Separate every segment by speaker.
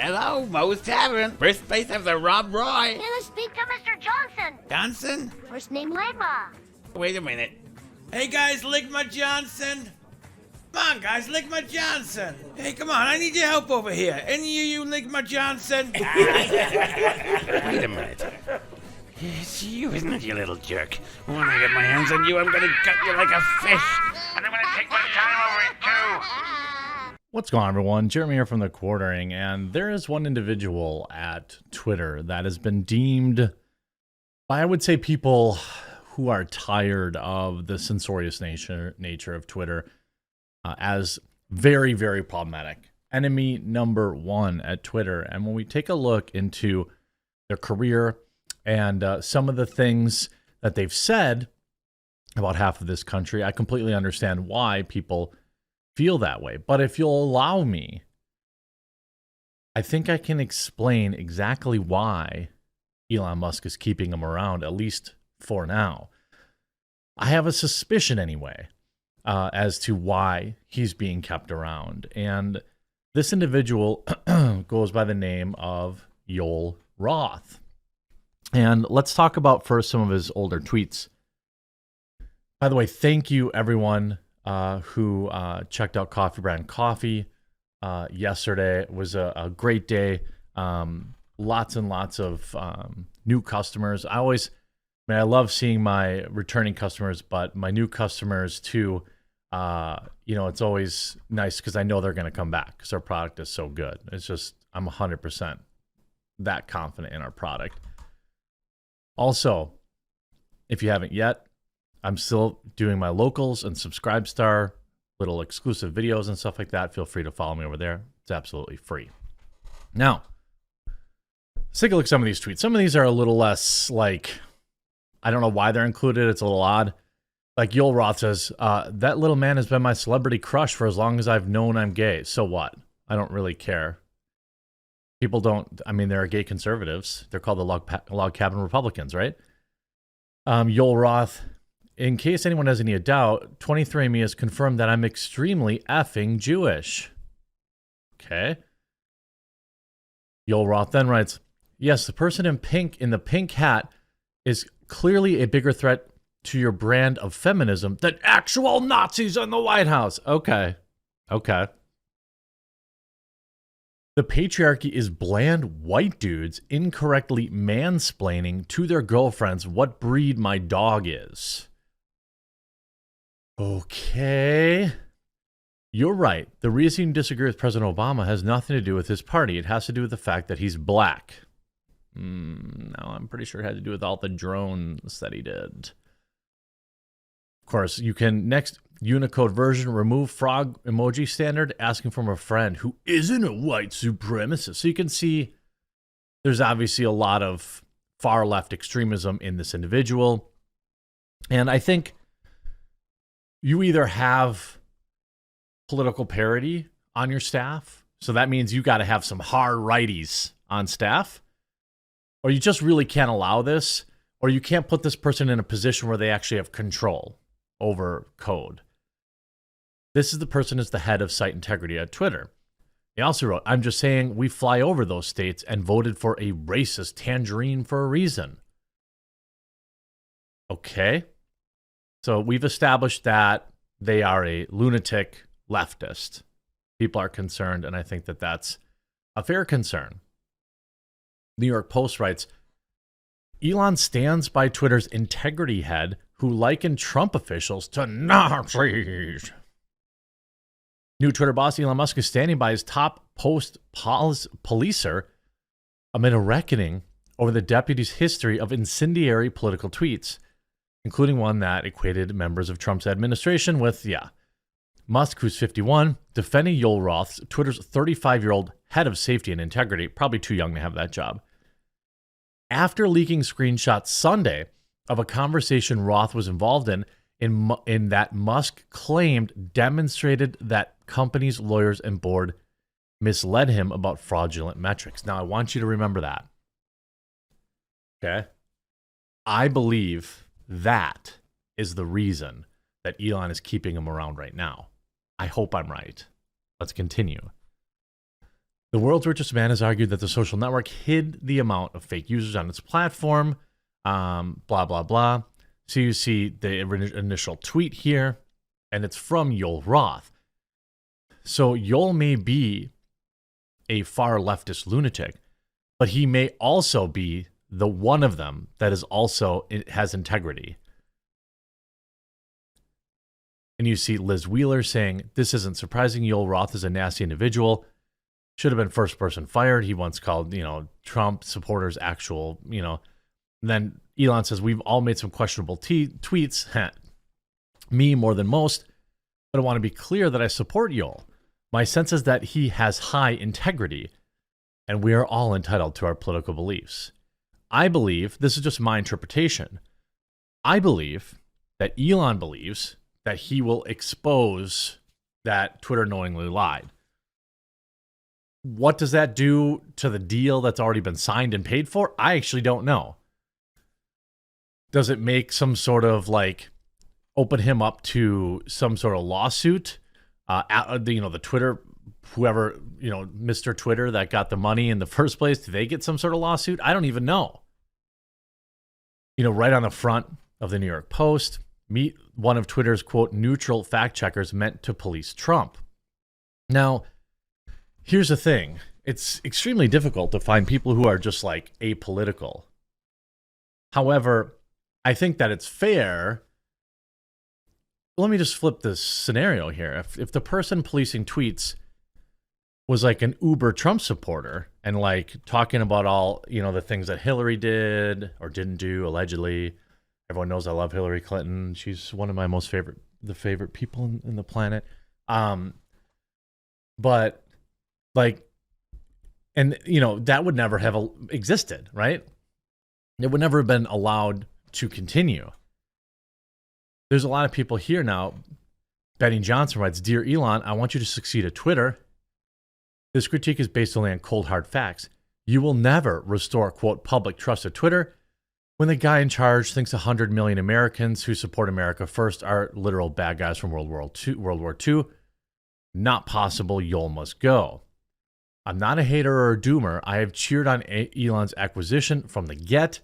Speaker 1: Hello, Moe's Tavern. First base of the Rob Roy.
Speaker 2: Yeah, let's speak to Mr. Johnson.
Speaker 1: Johnson?
Speaker 2: First name Ligma.
Speaker 1: Wait a minute. Hey guys, Ligma Johnson. Come on, guys, Ligma Johnson. Hey, come on, I need your help over here. Any of you, Ligma Johnson? Wait a minute. It's you, isn't it, you little jerk? When I get my hands on you, I'm gonna gut you like a fish. And I'm gonna take my time over it, too.
Speaker 3: What's going on, everyone? Jeremy here from The Quartering, and there is one individual at Twitter that has been deemed by, I would say, people who are tired of the censorious nature of Twitter as very, very problematic. Enemy number one at Twitter. And when we take a look into their career and some of the things that they've said about half of this country, I completely understand why people feel that way. But if you'll allow me, I think I can explain exactly why Elon Musk is keeping him around, at least for now. I have a suspicion anyway as to why he's being kept around. And this individual goes by the name of Yoel Roth. And let's talk about first some of his older tweets. By the way, thank you everyone who checked out Coffee Brand Coffee yesterday. It was a great day. Lots and lots of new customers. I love seeing my returning customers, but my new customers too, it's always nice because I know they're going to come back because our product is so good. It's just, I'm 100% that confident in our product. Also, if you haven't yet, I'm still doing my locals and Subscribestar, little exclusive videos and stuff like that. Feel free to follow me over there. It's absolutely free. Now, let's take a look at some of these tweets. Some of these are a little less I don't know why they're included. It's a little odd. Like Yoel Roth says, that little man has been my celebrity crush for as long as I've known I'm gay. So what? I don't really care. People don't, there are gay conservatives. They're called the log cabin Republicans, right? Yoel Roth, in case anyone has any doubt, 23andMe has confirmed that I'm extremely effing Jewish. Okay. Yoel Roth then writes, yes, the person in the pink hat is clearly a bigger threat to your brand of feminism than actual Nazis in the White House. Okay. The patriarchy is bland white dudes incorrectly mansplaining to their girlfriends what breed my dog is. Okay. You're right. The reason you disagree with President Obama has nothing to do with his party. It has to do with the fact that he's black. No, I'm pretty sure it had to do with all the drones that he did. Of course, you can, next Unicode version, remove frog emoji standard, asking from a friend who isn't a white supremacist. So you can see there's obviously a lot of far left extremism in this individual. And I think you either have political parity on your staff, so that means you got to have some hard righties on staff, or you just really can't allow this, or you can't put this person in a position where they actually have control over code. This is the person as the head of site integrity at Twitter. He also wrote, I'm just saying we fly over those states and voted for a racist tangerine for a reason. Okay. So we've established that they are a lunatic leftist. People are concerned, and I think that that's a fair concern. New York Post writes, Elon stands by Twitter's integrity head who likened Trump officials to Nazis. New Twitter boss Elon Musk is standing by his top post policer amid a reckoning over the deputy's history of incendiary political tweets, including one that equated members of Trump's administration with, Musk, who's 51, defending Yoel Roth, Twitter's 35-year-old head of safety and integrity, probably too young to have that job. After leaking screenshots Sunday of a conversation Roth was involved in that Musk claimed demonstrated that companies, lawyers, and board misled him about fraudulent metrics. Now, I want you to remember that. Okay? I believe that is the reason that Elon is keeping him around right now. I hope I'm right. Let's continue. The world's richest man has argued that the social network hid the amount of fake users on its platform. Blah, blah, blah. So you see the initial tweet here, and it's from Yoel Roth. So Yoel may be a far leftist lunatic, but he may also be the one of them that is also has integrity. And you see Liz Wheeler saying, this isn't surprising. Yoel Roth is a nasty individual. Should have been first person fired. He once called, Trump supporters actual, And then Elon says, we've all made some questionable tweets. Me more than most. But I want to be clear that I support Yoel. My sense is that he has high integrity, and we are all entitled to our political beliefs. I believe, this is just my interpretation, I believe that Elon believes that he will expose that Twitter knowingly lied. What does that do to the deal that's already been signed and paid for? I actually don't know. Does it make some sort of open him up to some sort of lawsuit? The Twitter, whoever, Mr. Twitter that got the money in the first place, do they get some sort of lawsuit? I don't even know. Right on the front of the New York Post, meet one of Twitter's, quote, neutral fact checkers meant to police Trump. Now, here's the thing. It's extremely difficult to find people who are just apolitical. However, I think that it's fair. Let me just flip this scenario here. If the person policing tweets was an uber Trump supporter and talking about all, the things that Hillary did or didn't do, allegedly. Everyone knows I love Hillary Clinton. She's one of my favorite people in the planet. But that would never have existed, right? It would never have been allowed to continue. There's a lot of people here now. Benny Johnson writes, Dear Elon, I want you to succeed at Twitter. This critique is based only on cold, hard facts. You will never restore, quote, public trust at Twitter when the guy in charge thinks 100 million Americans who support America first are literal bad guys from World War II. Not possible. Yoel must go. I'm not a hater or a doomer. I have cheered on Elon's acquisition from the get.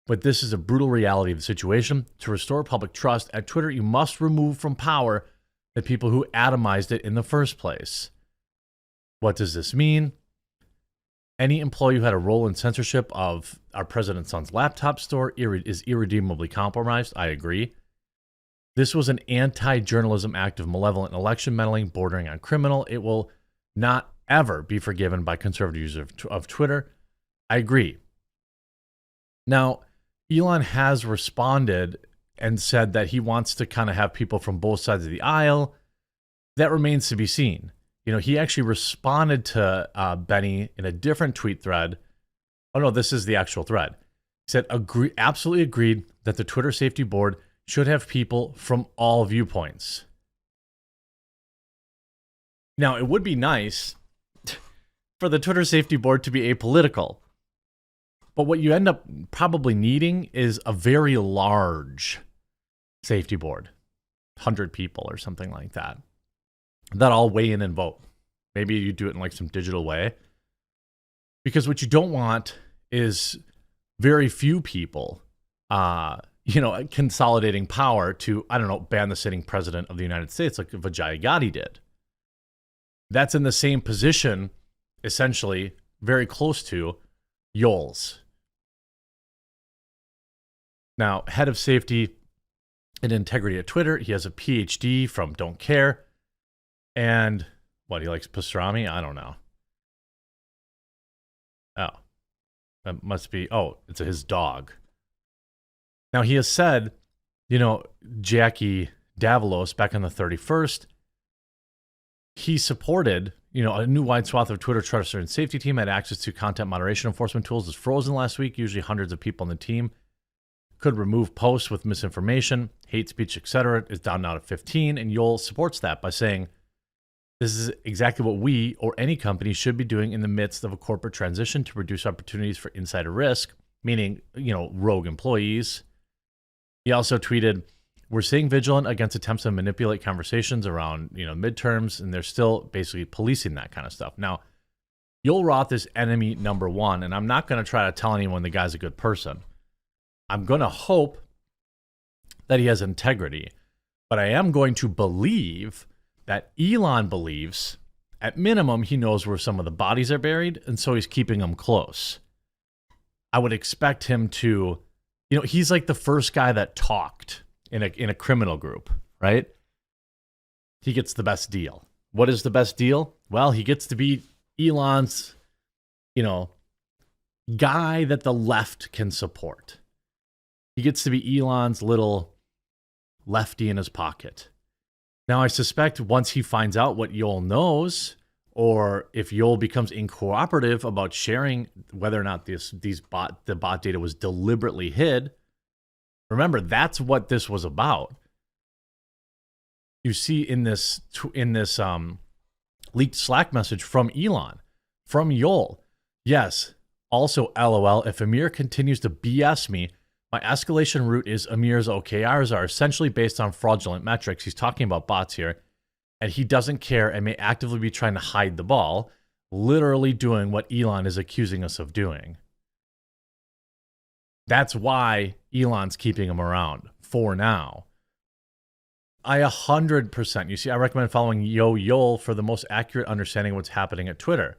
Speaker 3: But this is a brutal reality of the situation. To restore public trust at Twitter, you must remove from power the people who atomized it in the first place. What does this mean? Any employee who had a role in censorship of our president's son's laptop store is irredeemably compromised. I agree. This was an anti-journalism act of malevolent election meddling bordering on criminal. It will not ever be forgiven by conservative users of Twitter. I agree. Now, Elon has responded and said that he wants to kind of have people from both sides of the aisle. That remains to be seen. He actually responded to Benny in a different tweet thread. Oh, no, this is the actual thread. He said, absolutely agreed that the Twitter Safety Board should have people from all viewpoints. Now, it would be nice for the Twitter Safety Board to be apolitical. But what you end up probably needing is a very large safety board, 100 people or something like that all weigh in and vote. Maybe you do it in some digital way. Because what you don't want is very few people, consolidating power to, ban the sitting president of the United States like Vijay Gotti did. That's in the same position, essentially, very close to Yoel's. Now, head of safety and integrity at Twitter. He has a PhD from Don't Care. And he likes pastrami? I don't know. Oh, that must be, it's his dog. Now, he has said, Jackie Davalos back on the 31st, he supported, a new wide swath of Twitter trust and safety team had access to content moderation enforcement tools is frozen last week. Usually hundreds of people on the team could remove posts with misinformation, hate speech, etc. is down now to 15. And Yoel supports that by saying, this is exactly what we or any company should be doing in the midst of a corporate transition to reduce opportunities for insider risk, meaning, rogue employees. He also tweeted, we're staying vigilant against attempts to manipulate conversations around, midterms, and they're still basically policing that kind of stuff. Now, Yoel Roth is enemy number one, and I'm not going to try to tell anyone the guy's a good person. I'm going to hope that he has integrity, but I am going to believe that Elon believes, at minimum, he knows where some of the bodies are buried, and so he's keeping them close. I would expect him to, he's like the first guy that talked in a criminal group, right? He gets the best deal. What is the best deal? Well, he gets to be Elon's, guy that the left can support. He gets to be Elon's little lefty in his pocket. Now, I suspect once he finds out what Yoel knows, or if Yoel becomes incooperative about sharing whether or not the bot data was deliberately hid, remember, that's what this was about. You see in this leaked Slack message from Elon, from Yoel. Yes, also LOL, if Amir continues to BS me, my escalation route is Amir's OKRs are essentially based on fraudulent metrics. He's talking about bots here, and he doesn't care and may actively be trying to hide the ball, literally doing what Elon is accusing us of doing. That's why Elon's keeping him around for now. I 100%, you see, I recommend following Yoel for the most accurate understanding of what's happening at Twitter.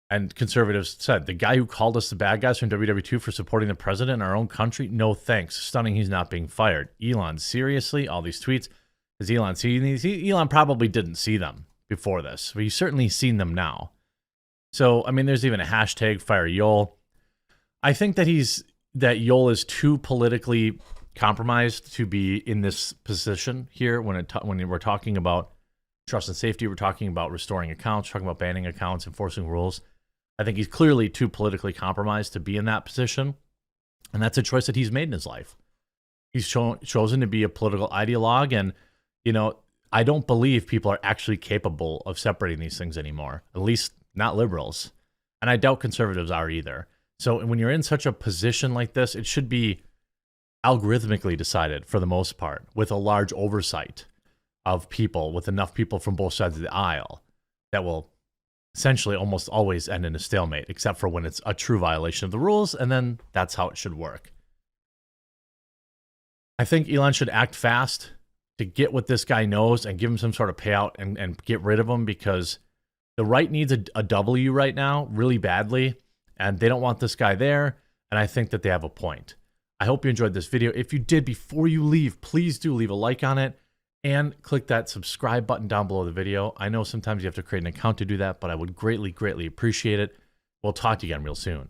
Speaker 3: And conservatives said, the guy who called us the bad guys from WW2 for supporting the president in our own country, no thanks. Stunning he's not being fired. Elon, seriously? All these tweets? Has Elon seen these? Elon probably didn't see them before this, but he's certainly seen them now. So, I mean, there's even a hashtag, fire Yoel. I think that Yoel is too politically compromised to be in this position here when we're talking about trust and safety, we're talking about restoring accounts, talking about banning accounts, enforcing rules. I think he's clearly too politically compromised to be in that position, and that's a choice that he's made in his life. He's chosen to be a political ideologue, and, I don't believe people are actually capable of separating these things anymore, at least not liberals, and I doubt conservatives are either. So when you're in such a position like this, it should be algorithmically decided for the most part, with a large oversight of people, with enough people from both sides of the aisle that will essentially almost always end in a stalemate, except for when it's a true violation of the rules, and then that's how it should work. I think Elon should act fast to get what this guy knows and give him some sort of payout and get rid of him, because the right needs a W right now really badly, and they don't want this guy there, and I think that they have a point. I hope you enjoyed this video. If you did, before you leave, please do leave a like on it and click that subscribe button down below the video. I know sometimes you have to create an account to do that, but I would greatly, greatly appreciate it. We'll talk to you again real soon.